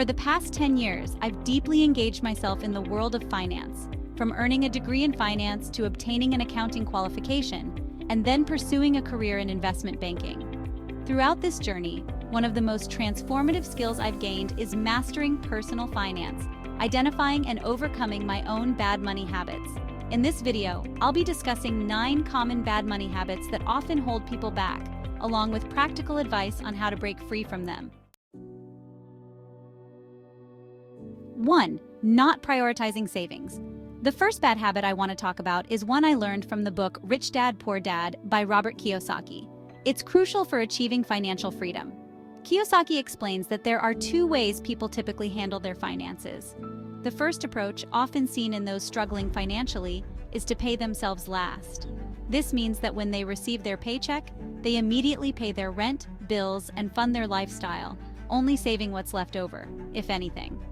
For the past 10 years, I've deeply engaged myself in the world of finance, from earning a degree in finance to obtaining an accounting qualification, and then pursuing a career in investment banking. Throughout this journey, one of the most transformative skills I've gained is mastering personal finance, identifying and overcoming my own bad money habits. In this video, I'll be discussing 9 common bad money habits that often hold people back, along with practical advice on how to break free from them. 1. Not prioritizing savings. The first bad habit I want to talk about is one I learned from the book Rich Dad, Poor Dad by Robert Kiyosaki. It's crucial for achieving financial freedom. Kiyosaki explains that there are 2 ways people typically handle their finances. The first approach, often seen in those struggling financially, is to pay themselves last. This means that when they receive their paycheck, they immediately pay their rent, bills, and fund their lifestyle, only saving what's left over, if anything.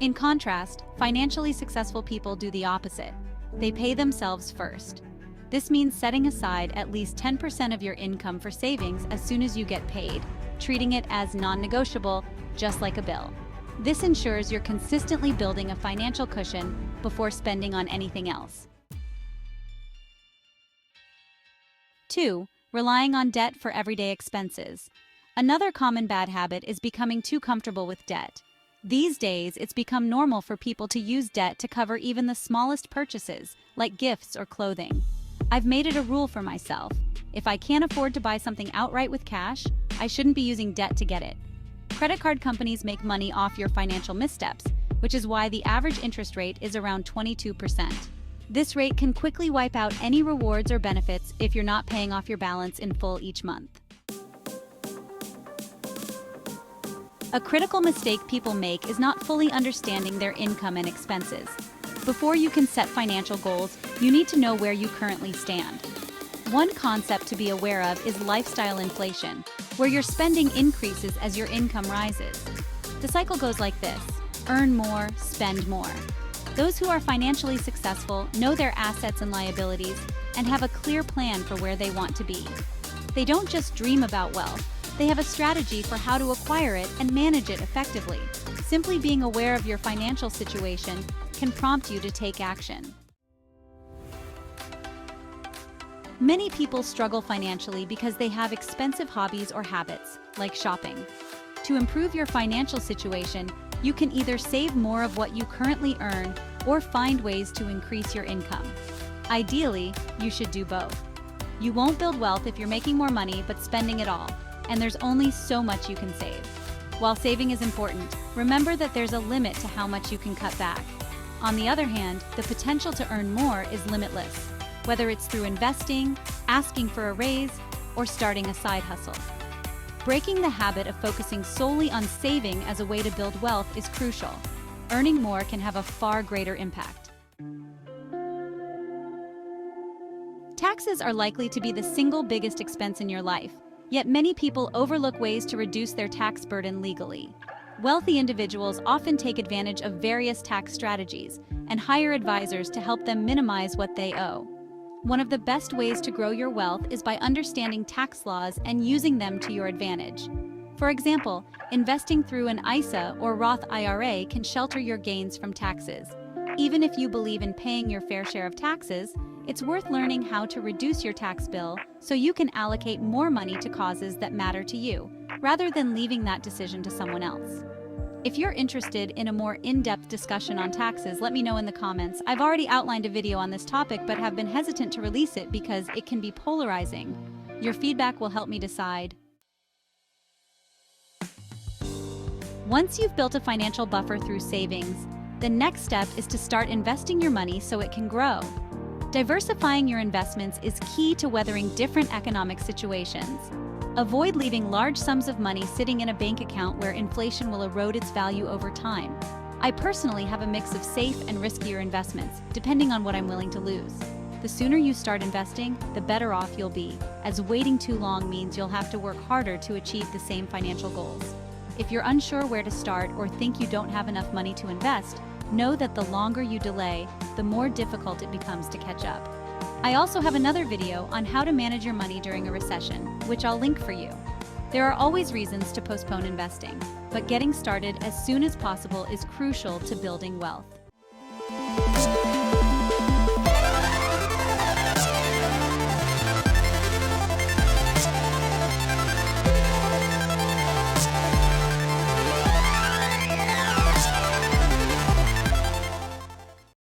In contrast, financially successful people do the opposite. They pay themselves first. This means setting aside at least 10% of your income for savings as soon as you get paid, treating it as non-negotiable, just like a bill. This ensures you're consistently building a financial cushion before spending on anything else. 2. Relying on debt for everyday expenses. Another common bad habit is becoming too comfortable with debt. These days, it's become normal for people to use debt to cover even the smallest purchases, like gifts or clothing. I've made it a rule for myself. If I can't afford to buy something outright with cash, I shouldn't be using debt to get it. Credit card companies make money off your financial missteps, which is why the average interest rate is around 22%. This rate can quickly wipe out any rewards or benefits if you're not paying off your balance in full each month. A critical mistake people make is not fully understanding their income and expenses. Before you can set financial goals, you need to know where you currently stand. One concept to be aware of is lifestyle inflation, where your spending increases as your income rises. The cycle goes like this: earn more, spend more. Those who are financially successful know their assets and liabilities and have a clear plan for where they want to be. They don't just dream about wealth. They have a strategy for how to acquire it and manage it effectively. Simply being aware of your financial situation can prompt you to take action. Many people struggle financially because they have expensive hobbies or habits, like shopping. To improve your financial situation, you can either save more of what you currently earn or find ways to increase your income. Ideally, you should do both. You won't build wealth if you're making more money but spending it all, and there's only so much you can save. While saving is important, remember that there's a limit to how much you can cut back. On the other hand, the potential to earn more is limitless, whether it's through investing, asking for a raise, or starting a side hustle. Breaking the habit of focusing solely on saving as a way to build wealth is crucial. Earning more can have a far greater impact. Taxes are likely to be the single biggest expense in your life. Yet many people overlook ways to reduce their tax burden legally. Wealthy individuals often take advantage of various tax strategies and hire advisors to help them minimize what they owe. One of the best ways to grow your wealth is by understanding tax laws and using them to your advantage. For example, investing through an ISA or Roth IRA can shelter your gains from taxes. Even if you believe in paying your fair share of taxes, it's worth learning how to reduce your tax bill so you can allocate more money to causes that matter to you, rather than leaving that decision to someone else. If you're interested in a more in-depth discussion on taxes, let me know in the comments. I've already outlined a video on this topic but have been hesitant to release it because it can be polarizing. Your feedback will help me decide. Once you've built a financial buffer through savings, the next step is to start investing your money so it can grow. Diversifying your investments is key to weathering different economic situations. Avoid leaving large sums of money sitting in a bank account where inflation will erode its value over time. I personally have a mix of safe and riskier investments, depending on what I'm willing to lose. The sooner you start investing, the better off you'll be, as waiting too long means you'll have to work harder to achieve the same financial goals. If you're unsure where to start or think you don't have enough money to invest, know that the longer you delay, the more difficult it becomes to catch up. I also have another video on how to manage your money during a recession, which I'll link for you. There are always reasons to postpone investing, but getting started as soon as possible is crucial to building wealth.